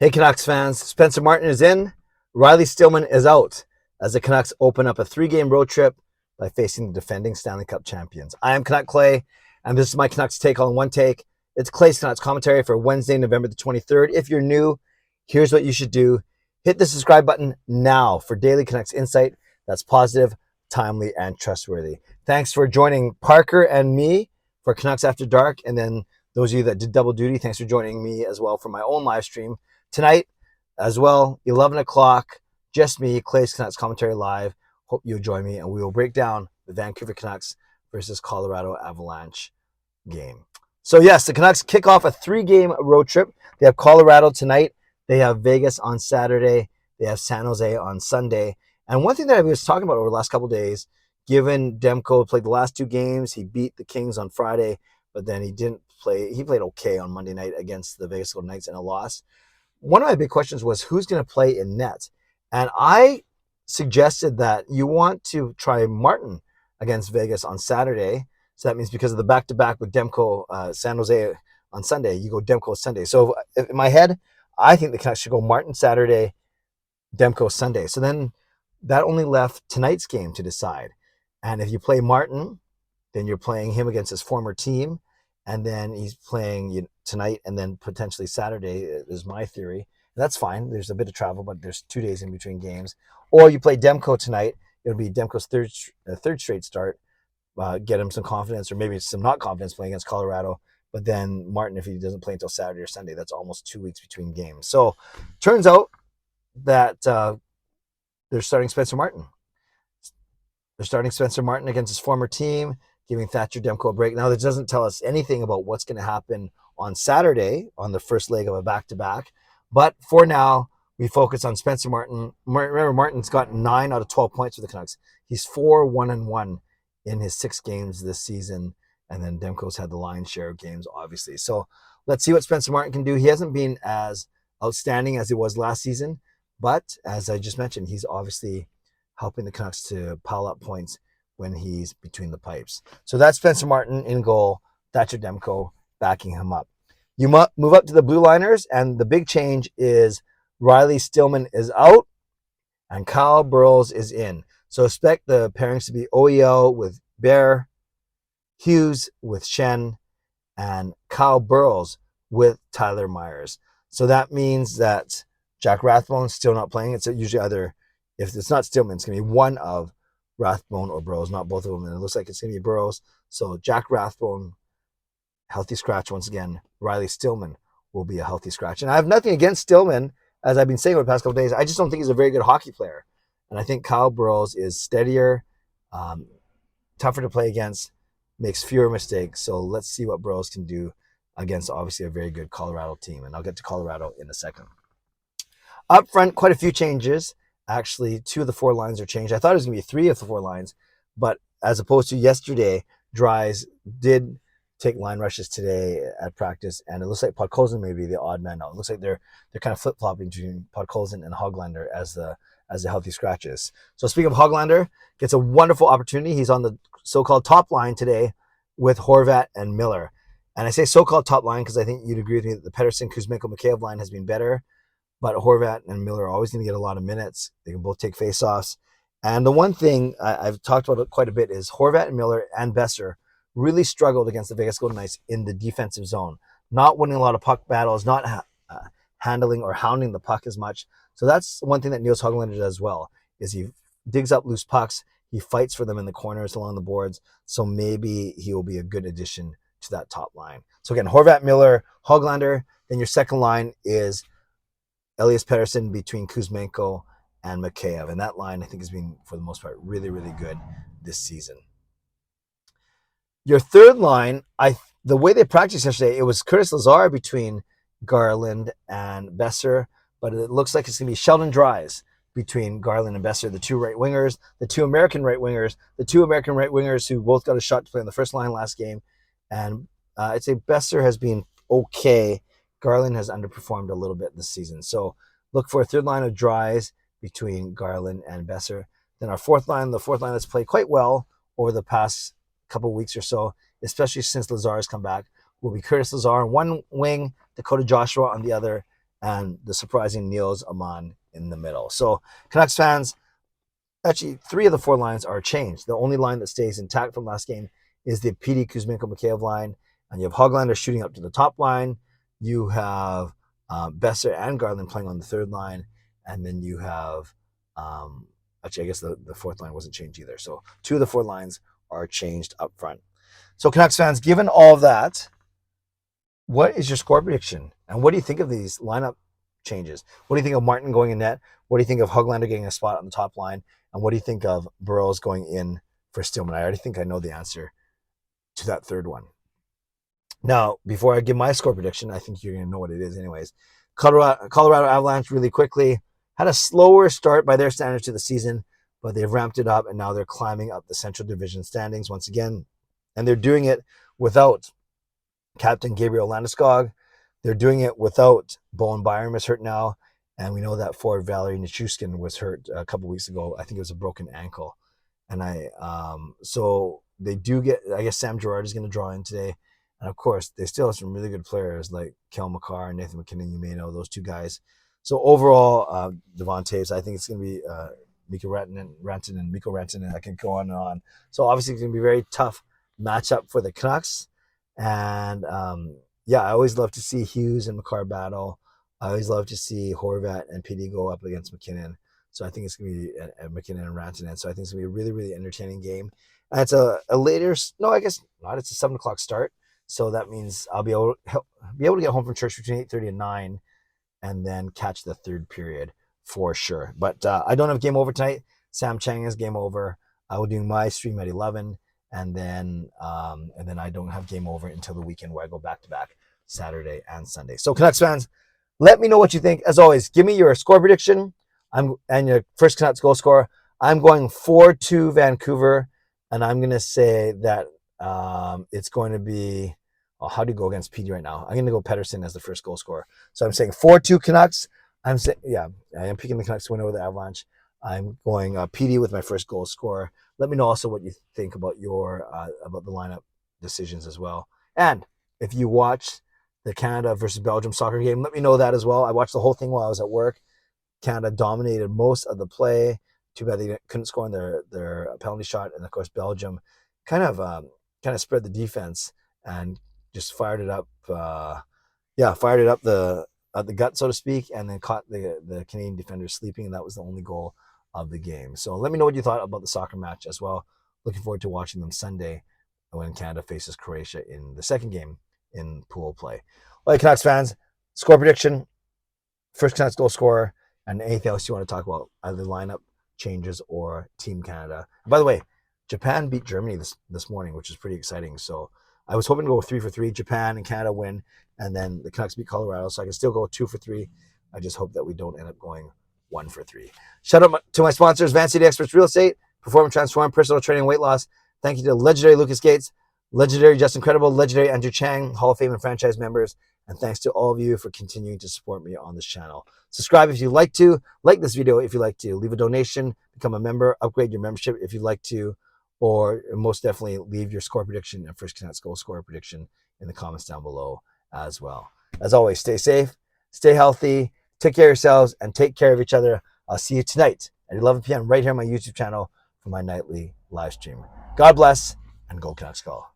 Hey Canucks fans, Spencer Martin is in, Riley Stillman is out as the Canucks open up a 3-game road trip by facing the defending Stanley Cup champions. I am Canuck Clay, and this is my Canucks Take on One Take. It's Clay's Canucks commentary for Wednesday, November the 23rd. If you're new, here's what you should do. Hit the subscribe button now for daily Canucks insight that's positive, timely, and trustworthy. Thanks for joining Parker and me for Canucks After Dark, and then those of you that did double duty, thanks for joining me as well for my own live stream tonight as well, 11 o'clock, just me, Clay's Canucks commentary live. Hope you'll join me, and we will break down the Vancouver Canucks versus Colorado Avalanche game. So yes, the Canucks kick off a 3-game road trip. They have Colorado tonight. They have Vegas on Saturday. They have San Jose on Sunday. And one thing that I was talking about over the last couple of days, given Demko played the last 2 games, he beat the Kings on Friday, but then he didn't play. He played okay on Monday night against the Vegas Golden Knights in a loss. One of my big questions was who's going to play in net. And I suggested that you want to try Martin against Vegas on Saturday. So that means because of the back-to-back with Demko, San Jose on Sunday, you go Demko Sunday. So in my head, I think the Canucks should go Martin Saturday, Demko Sunday. So then that only left tonight's game to decide. And if you play Martin, then you're playing him against his former team. And then he's playing tonight and then potentially Saturday is my theory. And that's fine. There's a bit of travel, but there's 2 days in between games. Or you play Demko tonight. It'll be Demko's third straight start. Get him some confidence, or maybe some not confidence playing against Colorado. But then Martin, if he doesn't play until Saturday or Sunday, that's almost 2 weeks between games. So turns out that they're starting Spencer Martin. They're starting Spencer Martin against his former team, giving Thatcher Demko a break. Now, this doesn't tell us anything about what's going to happen on Saturday on the first leg of a back-to-back. But for now, we focus on Spencer Martin. Remember, Martin's got 9 out of 12 points for the Canucks. He's 4-1-1 in his 6 games this season. And then Demko's had the lion's share of games, obviously. So let's see what Spencer Martin can do. He hasn't been as outstanding as he was last season. But as I just mentioned, he's obviously helping the Canucks to pile up points when he's between the pipes. So that's Spencer Martin in goal, Thatcher Demko backing him up. You move up to the Blue Liners, and the big change is Riley Stillman is out and Kyle Burroughs is in. So expect the pairings to be OEL with Bear, Hughes with Shen, and Kyle Burroughs with Tyler Myers. So that means that Jack Rathbone's still not playing. It's usually either, if it's not Stillman, it's going to be one of Rathbone or Burroughs, not both of them. And it looks like it's going to be Burroughs. So Jack Rathbone, healthy scratch once again. Riley Stillman will be a healthy scratch. And I have nothing against Stillman, as I've been saying over the past couple of days. I just don't think he's a very good hockey player. And I think Kyle Burroughs is steadier, tougher to play against, makes fewer mistakes. So let's see what Burroughs can do against, obviously, a very good Colorado team. And I'll get to Colorado in a second. Up front, quite a few changes. Actually, 2 of the 4 lines are changed. I thought it was going to be 3 of the 4 lines, but as opposed to yesterday, Dries did take line rushes today at practice, and it looks like Podkolzin may be the odd man out. It looks like they're kind of flip-flopping between Podkolzin and Hoglander as the healthy scratches. So speaking of Hoglander, gets a wonderful opportunity. He's on the so-called top line today with Horvat and Miller. And I say so-called top line because I think you'd agree with me that the Pettersson, Kuzmenko, Mikheyev line has been better. But Horvat and Miller are always going to get a lot of minutes. They can both take faceoffs. And the one thing I've talked about it quite a bit is Horvat and Miller and Besser really struggled against the Vegas Golden Knights in the defensive zone. Not winning a lot of puck battles, not handling or hounding the puck as much. So that's one thing that Nils Hoglander does well, is he digs up loose pucks. He fights for them in the corners along the boards. So maybe he will be a good addition to that top line. So again, Horvat, Miller, Hoglander. Then your second line is Elias Pettersson between Kuzmenko and Mikheyev. And that line, I think, has been, for the most part, really, really good this season. Your third line, the way they practiced yesterday, it was Curtis Lazar between Garland and Besser, but it looks like it's going to be Sheldon Dries between Garland and Besser, the 2 right wingers, the 2 American right wingers who both got a shot to play on the first line last game. And I'd say Besser has been okay. Garland has underperformed a little bit this season. So look for a third line of Dries between Garland and Besser. Then our fourth line, the fourth line that's played quite well over the past couple of weeks or so, especially since Lazar has come back, will be Curtis Lazar on one wing, Dakota Joshua on the other, and the surprising Niels Aman in the middle. So Canucks fans, actually 3 of the 4 lines are changed. The only line that stays intact from last game is the PD Kuzmenko-Mikheyev line, and you have Hoglander shooting up to the top line. You have Besser and Garland playing on the 3rd line, and then you have actually I guess the 4th line wasn't changed either. So 2 of the 4 lines are changed up front. So Canucks fans, given all of that, what is your score prediction? And what do you think of these lineup changes? What do you think of Martin going in net? What do you think of Hoglander getting a spot on the top line? And what do you think of Burroughs going in for Stillman? I already think I know the answer to that 3rd one. Now, before I give my score prediction, I think you're going to know what it is anyways. Colorado Avalanche, really quickly, had a slower start by their standards to the season, but they've ramped it up, and now they're climbing up the Central Division standings once again. And they're doing it without Captain Gabriel Landeskog. They're doing it without Bowen Byram is hurt now. And we know that forward Valerie Nichushkin was hurt a couple weeks ago. I think it was a broken ankle. And so they do get, I guess Sam Girard is going to draw in today. And of course, they still have some really good players like Kel McCarr and Nathan McKinnon. You may know those 2 guys. So overall, Devon Taves, I think it's going to be Mikko Rantanen and Mikko Rantanen. I can go on and on. So obviously, it's going to be a very tough matchup for the Canucks. And yeah, I always love to see Hughes and McCarr battle. I always love to see Horvat and PD go up against McKinnon. So I think it's going to be McKinnon and Rantanen. So I think it's going to be a really, really entertaining game. And it's a later, no, I guess not. It's a 7 o'clock start. So that means I'll be able to get home from church between 8:30 and 9 and then catch the 3rd period for sure. But I don't have game over tonight. Sam Chang has game over. I will do my stream at 11. And then I don't have game over until the weekend where I go back-to-back Saturday and Sunday. So Canucks fans, let me know what you think. As always, give me your score prediction and your first Canucks goal scorer. I'm going 4-2 Vancouver, and I'm going to say that it's going to be, how do you go against PD right now? I'm going to go Pettersson as the first goal scorer. So I'm saying 4-2 Canucks. I am picking the Canucks to win over the Avalanche. I'm going PD with my first goal scorer. Let me know also what you think about about the lineup decisions as well. And if you watched the Canada versus Belgium soccer game, let me know that as well. I watched the whole thing while I was at work. Canada dominated most of the play. Too bad they couldn't score on their penalty shot. And of course, Belgium kind of spread the defense and just fired it up. Fired it up the gut, so to speak, and then caught the Canadian defenders sleeping, and that was the only goal of the game. So let me know what you thought about the soccer match as well. Looking forward to watching them Sunday when Canada faces Croatia in the 2nd game in pool play. All right, Canucks fans, score prediction, first Canucks goal scorer, and anything else you want to talk about, either lineup changes or Team Canada. And by the way, Japan beat Germany this morning, which is pretty exciting. So I was hoping to go 3 for 3. Japan and Canada win, and then the Canucks beat Colorado, so I can still go 2 for 3. I just hope that we don't end up going 1 for 3. Shout out to my sponsors, Van City Experts Real Estate, Perform, Transform, Personal Training, Weight Loss. Thank you to legendary Lucas Gates, legendary Justin Credible, legendary Andrew Chang, Hall of Fame and franchise members. And thanks to all of you for continuing to support me on this channel. Subscribe if you'd like to. Like this video if you'd like to. Leave a donation. Become a member. Upgrade your membership if you'd like to. Or most definitely leave your score prediction and first Canucks goal scorer prediction in the comments down below as well. As always, stay safe, stay healthy, take care of yourselves, and take care of each other. I'll see you tonight at 11 p.m. right here on my YouTube channel for my nightly live stream. God bless, and go Canucks Call.